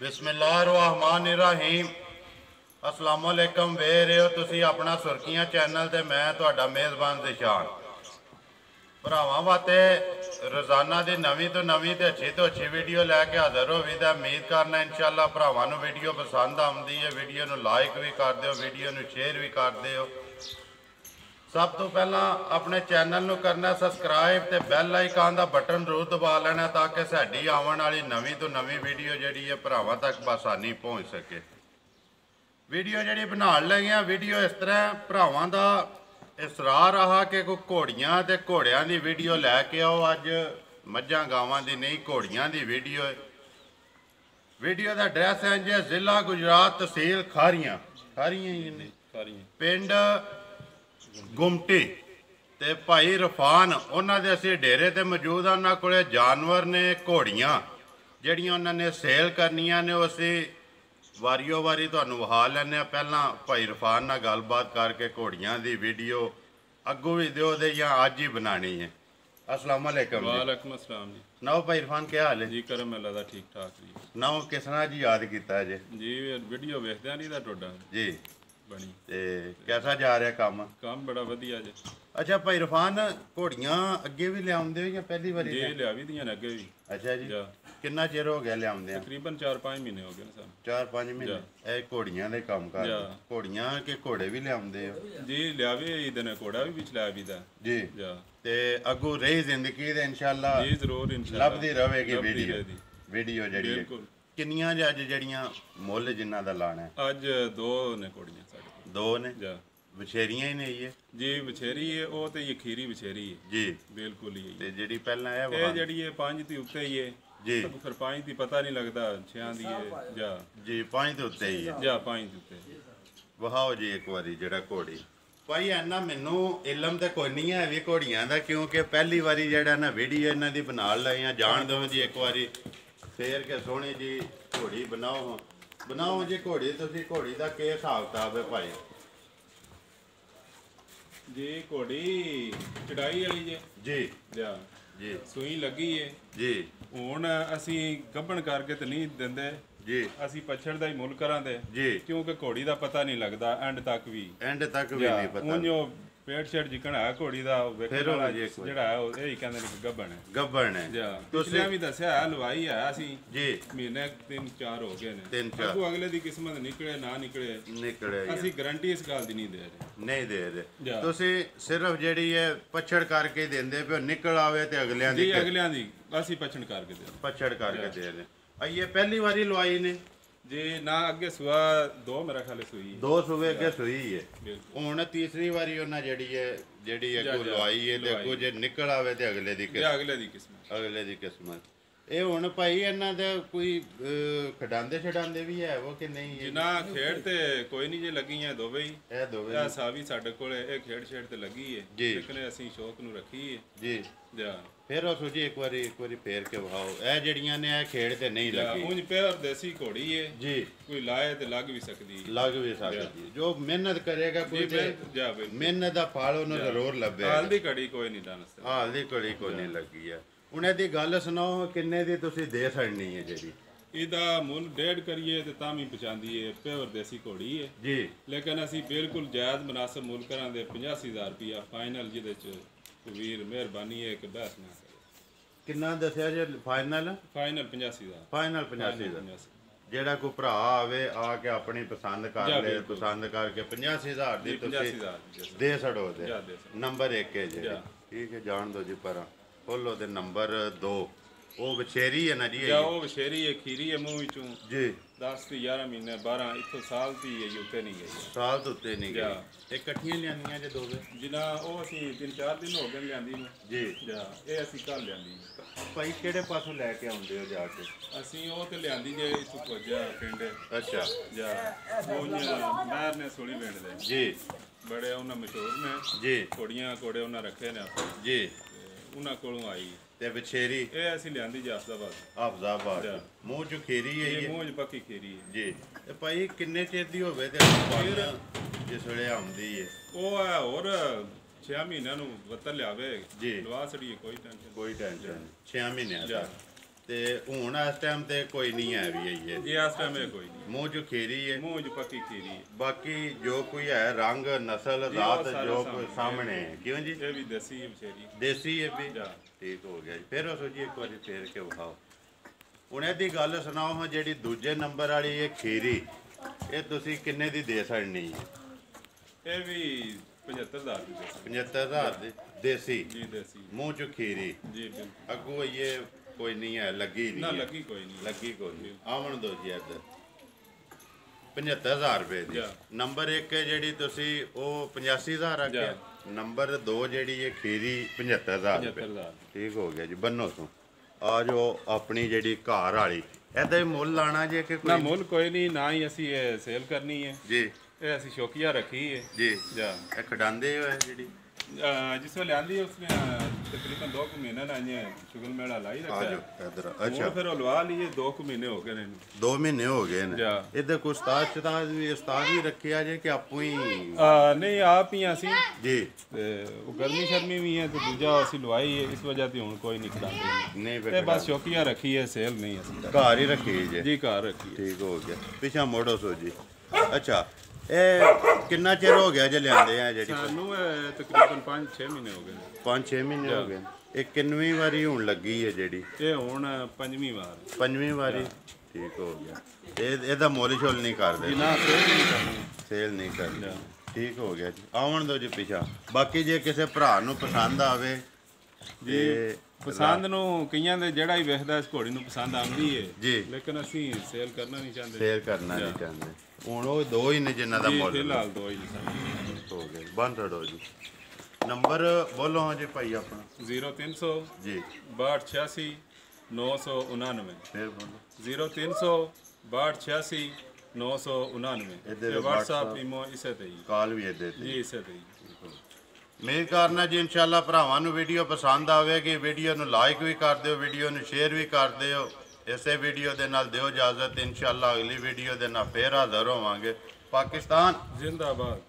बिस्मिल्लाहिर्रहमानिर्रहीम अस्सलाम वालेकुम वे रहे हो तुसी अपना सुर्खियां चैनल ते मैं तुहाडा मेज़बान ज़िशान भरावां वास्ते रोज़ाना की नवीं तो नवीं ते अच्छी वीडियो लैके हाज़र हो भी उम्मीद करना इंशाअल्लाह भरावां नूं वीडियो पसंद आउंदी है। वीडियो नूं लाइक भी कर दिओ, वीडियो नूं शेयर भी कर दिओ। सब तो पहला अपने चैनल नूं करना सबसक्राइब ते बैल आइकन का बटन जरूर दबा लेना ताकि साडी आवन वाली नवीं तो नवीं वीडियो जिहड़ी है भरावां तक आसानी पहुँच सके। वीडियो जिहड़ी बनाउण लगे वीडियो इस तरह भरावां दा इसरार रहा कि कोई घोड़ियां ते घोड़ियां दी वीडियो लैके आओ। अज मझां गावां दी नहीं घोड़ियां दी वीडियो है। वीडियो का एड्रैस है जी जिला गुजरात तहसील खारियां पिंड गुमटी ते भाई रफान उन्होंने असी डेरे ते मौजूद हैं। उन्होंने को जानवर ने घोड़ियां जड़ियाँ उन्होंने सेल करनिया ने असी वारियों वारी तुहानूं विखा लैने। पहला भाई रफान नाल गलबात करके घोड़ियां की वीडियो अगों भी दिओ दे या अज ही बनानी है। अस्सलाम वालेकुम। वालेकुम अस्सलाम जी। नाओ भाई इरफान क्या हाल है जी? करम अल्लाह दा ठीक ठाक जी। नाओ किस तरह जी याद किया जे? जी वीडियो वेखदे नहीं दा टोडा जी बनी ते कैसा जा रहा काम? काम बड़ा वधिया जी। अच्छा भाई इरफान घोड़ियां अगे भी लियाउंदे हो या पहली बारी? जी लिया भी दियां ने अगे भी। अच्छा जी कितना चिर हो गया लियाउंदे? तकरीबन 4-5 महीने हो गए ने सानू। 4-5 महीने ए घोड़ियां दे काम कर घोड़ियां के घोड़े भी लियाउंदे हो? जी लिया भी इधर घोड़ा भी चलाया भी दा जी ते अगू रही जिंदगी दे इंशाअल्लाह जी जरूर इंशाअल्लाह लभदी रहेगी वीडियो जड़ी किन्नियां अज जड़ियां मुੱਲ जिन्ना दा लाना है? अज 2 ने घोड़ियां साडे 2 ने बछेरियां ही नहीं है जी? बछेरी है वो तो ये खीरी बछेरी है जी बिल्कुल ही ते जड़ी पहला है ये जड़ी है 5 दी उत्ते ही है जी। फिर 5 दी पता नहीं लगता 6 दी है जा जी 5 दे उत्ते ही है जा 5 दे उत्ते वहाओ जी एक बारी जड़ा घोड़ी भाई इन्ना मैनू इलम तो कोई नहीं है भी घोड़ियां का क्योंकि पहली बारी जड़ा ना वीडियो इन्हां दी बना लाई हैं। जान दो जी एक बारी फेर के सोहनी जी घोड़ी बनाओ जी घोड़ी तुसी घोड़ी का क्या हिसाब किताब है भाई? जी घोड़ी चढ़ाई वाली जी जा जी सूई लगी है जी हुण असी गब्बण करके तो नहीं देंदे जी असी पछड़ दा ही मुल करांदे जी क्योंकि घोड़ी दा पता नहीं लगता एंड तक भी नहीं पता उन जो पेट शेट जिकण है घोड़ी दा वेखण वाला जेड़ा है यही कहंदे ने गब्बण है जा तुसीं भी दस्या हलवाई है असी जी महीने 3-4 हो गए ने अगू अगले दी किस्मत निकले ना निकले असी गारंटी इस गल दी नहीं दे रहे तुसीं सिर्फ जेड़ी है पछड़ करके देंदे पे निकल आवे ते अगलियां दी असी पछड़ करके दे रहे। ये पहली बारी लवाई ने जी ना अगे सुआ 2 मेरा ख्याल सुई 2 सुबह अगे सुई है हुण तीसरी बारी उन्हें जेड़ी अगो लवाई है ते अगो जे निकल आवे ते अगले दी किस्मत ये हुण भाई इन्हां दे कोई खडांदे भी है वो कि नहीं? जी ना खेड़ ते कोई नहीं जे लगी है दोवे ही ए सावी साडे कोल ए खेड़ छेड़ ते लगी है लेकिन असीं शौक नूं रखी है जी जा फिर उस जी एक बारी फेर के वहाओ ए जड़ियां ने ए खेड़ ते नहीं लगी उंज प्योर देसी घोड़ी है जी कोई लाए ते लग भी सकदी जो मेहनत करेगा कोई मेहनत दा फल उन्हें जरूर लभेगा। हाल दी घड़ी कोई नहीं डांस हाल दी घड़ी कोई नहीं लगी है। उन्हें दी गल सुनाओ किन्ने दी तुसी दे छड़नी है जेडी? इहदा मुल 1.5 करिए ते तां भी पचांदी है प्योर देसी घोड़ी है जी लेकिन असी बिल्कुल जायज़ मुनासिब मुल करांदे 85,000 रुपया फाइनल जिहदे च वीर मेहरबानी है कि बहस ना करे। किन्ना दस्या जे फाइनल? फाइनल 85,000 फाइनल 85,000 जेड़ा कोई भरा आवे आके अपनी पसंद कर ले पसंद करके 85,000 दी तुसी दे छड़ो दे नंबर 1 है जी ठीक है जान दो जी पर खोलो दे नंबर 2 वो बछेरी है ना जी? वो बछेरी है खीरी है मुंह विचों जी 10-11 महीने 12 इत्थों साल ती है उत्ते नहीं गई साल तो उत्ते नहीं गई। इकट्ठियां लियांदियां जे दोवे जिना ओ असी 3-4 दिन हो गए लियांदी नु जी जा ए असी कल लियांदी भाई केड़े पासों लेके आउंदे हो जाके? असी ओ ते लियांदी जे इत्थों कोजा पिंड अच्छा जा ओन नहर ने सोली पिंड दे जी बड़े उन्हां मशहूर ने जी घोड़ियां घोड़े उन्हां रखे ने जी उन्हां कोलों आई ते बछेरी ए असी लियांदी जी हाफजाबाद मूंह च खीरी है ये मूंह च पक्की खीरी है जी ते भाई किन्ने चेर दी होवे ते फिर जिस वेले आउंदी है ओ है और 6 महीनों नूं वत्तर लियावे जी लवा छड़िए कोई टेंशन 6 महीने ਤੇ ਹੁਣ ਇਸ ਟਾਈਮ ਤੇ ਕੋਈ ਨਹੀਂ ਹੈ ਵੀ ਇਹ ਜੀ ਇਸ ਟਾਈਮ ਇਹ ਕੋਈ ਨਹੀਂ ਮੂੰਹ ਚ ਖੀਰੀ ਹੈ ਮੂੰਹ ਚ ਪੱਕੀ ਖੀਰੀ ਹੈ ਬਾਕੀ ਜੋ ਕੋਈ ਹੈ ਰੰਗ ਨਸਲ ਜ਼ਾਤ ਜੋ ਕੋਈ ਸਾਹਮਣੇ ਹੈ ਕਿਉਂ ਜੀ ਇਹ ਵੀ ਦੇਸੀ ਹੈ ਵਿਚਾਰੀ ਦੇਸੀ ਹੈ ਵੀ ਠੀਕ ਹੋ ਗਿਆ ਜੀ ਫਿਰ ਉਹ ਜੀ ਇੱਕ ਵਾਰੀ ਫੇਰ ਕੇ ਵਿਖਾਓ ਹੁਣ ਇਹਦੀ ਗੱਲ ਸੁਣਾਓ ਹਾਂ ਜਿਹੜੀ ਦੂਜੇ ਨੰਬਰ ਵਾਲੀ ਇਹ ਖੀਰੀ ਇਹ ਤੁਸੀਂ ਕਿੰਨੇ ਦੀ ਦੇ ਸਕਣੀ ਹੈ ਇਹ ਵੀ 75,000 ਦੀ ਦੇਸੀ 75,000 ਦੀ ਦੇਸੀ ਜੀ ਦੇਸੀ ਮੂੰਹ ਚ ਖੀਰੀ ਜੀ ਬਿਲਕੁਲ ਅੱਗੋਂ ਇਹ ਕੋਈ ਨਹੀਂ ਹੈ ਲੱਗੀ ਨਹੀਂ ਨਾ ਹੈ। ਲੱਗੀ ਕੋਈ ਨਹੀਂ ਲੱਗੀ ਕੋਈ ਨਹੀਂ ਆਵਣ ਦੋ ਜੀ ਇੱਧਰ 75,000 ਰੁਪਏ ਦੀ ਨੰਬਰ 1 ਜਿਹੜੀ ਤੁਸੀਂ ਉਹ 85,000 ਆ ਗਿਆ ਨੰਬਰ 2 ਜਿਹੜੀ ਇਹ ਖੀਰੀ 75,000 ਰੁਪਏ ਠੀਕ ਹੋ ਗਿਆ ਜੀ ਬੰਨੋ ਤੋਂ ਆ ਜੋ ਆਪਣੀ ਜਿਹੜੀ ਘਰ ਵਾਲੀ ਇਹਦਾ ਹੀ ਮੁੱਲ ਲਾਣਾ ਜੇ ਕਿ ਨਾ ਕੋਈ ਮੁੱਲ ਕੋਈ ਨਹੀਂ ਨਾ ਹੀ ਅਸੀਂ ਇਹ ਸੇਲ ਕਰਨੀ ਹੈ ਜੀ ਇਹ ਅਸੀਂ ਸ਼ੌਕੀਆ ਰੱਖੀ ਹੈ ਜੀ ਜਾ ਇਹ ਖਡਾਉਂਦੇ ਹੋ ਜਿਹੜੀ जिस वे लियांदी उसने तकरीबन 2 महीने ना ये शुगल मेला लाई ਆ रखा ਜਾਓ है ਇੱਧਰ अच्छा ਅੱਛਾ फिर लवा लिए 2 महीने हो गए ने 2 ਮਹੀਨੇ ਹੋ ਗਏ ਨੇ ਜਾ। ਇਹਦੇ ਕੋਈ ਉਸਤਾਦ ਵੀ ਰੱਖਿਆ ਜੇ ਕਿ ਆਪੂ ਹੀ नहीं आप ही ਅਸੀਂ ਜੀ ਤੇ ਉਹ ਗਰਮੀ ਸ਼ਰਮੀ ਵੀ ਹੈ ਤੇ ਦੂਜਾ ਅਸੀਂ ਲਵਾਈ ਹੈ ਇਸ ਵਜ੍ਹਾ ਤੇ ਹੁਣ ਕੋਈ ਨਹੀਂ ਖੜਾਉਂਦੇ ਨਹੀਂ ਤੇ ਫਿਰ ਬਸ ਸ਼ੌਕੀਆ ਰੱਖੀ ਹੈ ਸੇਲ ਨਹੀਂ ਅਸੀਂ ਘਰ ਹੀ ਰੱਖੀ ਜੇ ਜੀ ਘਰ ਰੱਖੀ ਹੈ ਠੀਕ ਹੋ ਗਿਆ ਪਿਛਾ ਮੋੜੋ ਸੋ ਜੀ ਅੱਛਾ ਇਹ ਕਿੰਨਾ ਚਿਰ ਹੋ ਗਿਆ ਜੇ ਲਿਆਂਦੇ ਆ ਜਿਹੜੀ ਸਾਨੂੰ ਤਕਰੀਬਨ 5-6 ਮਹੀਨੇ ਹੋ ਗਏ ਨੇ 5-6 ਮਹੀਨੇ ਹੋ ਗਏ ਇਹ ਕਿੰਨਵੀਂ ਵਾਰੀ ਹੁਣ ਲੱਗੀ ਹੈ ਜਿਹੜੀ ਇਹ ਹੁਣ 5ਵੀਂ ਵਾਰ ਪੰਜਵੀਂ ਵਾਰੀ ਠੀਕ ਹੋ ਗਿਆ ਇਹਦਾ ਮੁੱਲ ਛੋਲ ਨਹੀਂ ਕਰਦੇ ਨਾ ਸੇਲ ਨਹੀਂ ਕਰਨੀ ਸੇਲ ਨਹੀਂ ਕਰਦੇ ਠੀਕ ਹੋ ਗਿਆ ਜੀ ਆਉਣ ਦੋ ਜੀ ਪਿਛਾ ਬਾਕੀ ਜੇ ਕਿਸੇ ਭਰਾ ਨੂੰ ਪਸੰਦ ਆਵੇ ਜੀ ਪਸੰਦ ਨੂੰ ਕਈਆਂ ਦੇ ਜਿਹੜਾ ਹੀ ਵੇਖਦਾ ਇਸ ਘੋੜੀ ਨੂੰ ਪਸੰਦ ਆਉਂਦੀ ਹੈ ਜੀ ਲੇਕਿਨ ਅਸੀਂ ਸੇਲ ਕਰਨਾ ਨਹੀਂ ਚਾਹੁੰਦੇ ਸੇਲ ਕਰਨਾ ਨਹੀਂ ਚਾਹੁੰਦੇ ਹੁਣ ਉਹ ਦੋ ਹੀ ਨੇ ਜਿਨ੍ਹਾਂ ਦਾ ਜੀ ਮੁੱਲ ਫਿਲਹਾਲ ਦੋ ਹੀ ਨੇ ਸਾਡੇ ਹੋ ਗਿਆ ਬੰਦ ਛੱਡੋ ਜੀ ਨੰਬਰ ਬੋਲੋ ਹਾਂ ਜੀ ਭਾਈ ਆਪਣਾ 0300 ਜੀ 6286 999 ਫੇਰ ਬੋਲੋ 0300 6286 999 ਇਹਦੇ ਤੇ WhatsApp ਈਮੋ ਇਸੇ ਤੇ ਹੀ ਕਾਲ ਵੀ ਇਹਦੇ ਤੇ ਜੀ ਇਸੇ ਤੇ ਹੀ ਉਮੀਦ ਕਰਨਾ ਜੀ ਇਨਸ਼ਾਅੱਲਾ ਭਰਾਵਾਂ ਨੂੰ ਵੀਡੀਓ ਪਸੰਦ ਆਵੇਗੀ ਵੀਡੀਓ ਨੂੰ ਲਾਈਕ ਵੀ ਕਰ ਦਿਓ ਵੀਡੀਓ ਨੂੰ ਸ਼ੇਅਰ ਵੀ ਕਰ ਦਿਓ ਇਸੇ ਵੀਡੀਓ ਦੇ ਨਾਲ ਦਿਓ ਇਜਾਜ਼ਤ ਇਨਸ਼ਾਅੱਲਾ ਅਗਲੀ ਵੀਡੀਓ ਦੇ ਨਾਲ ਫੇਰ ਹਾਜ਼ਰ ਹੋਵਾਂਗੇ ਪਾਕਿਸਤਾਨ ਜ਼ਿੰਦਾਬਾਦ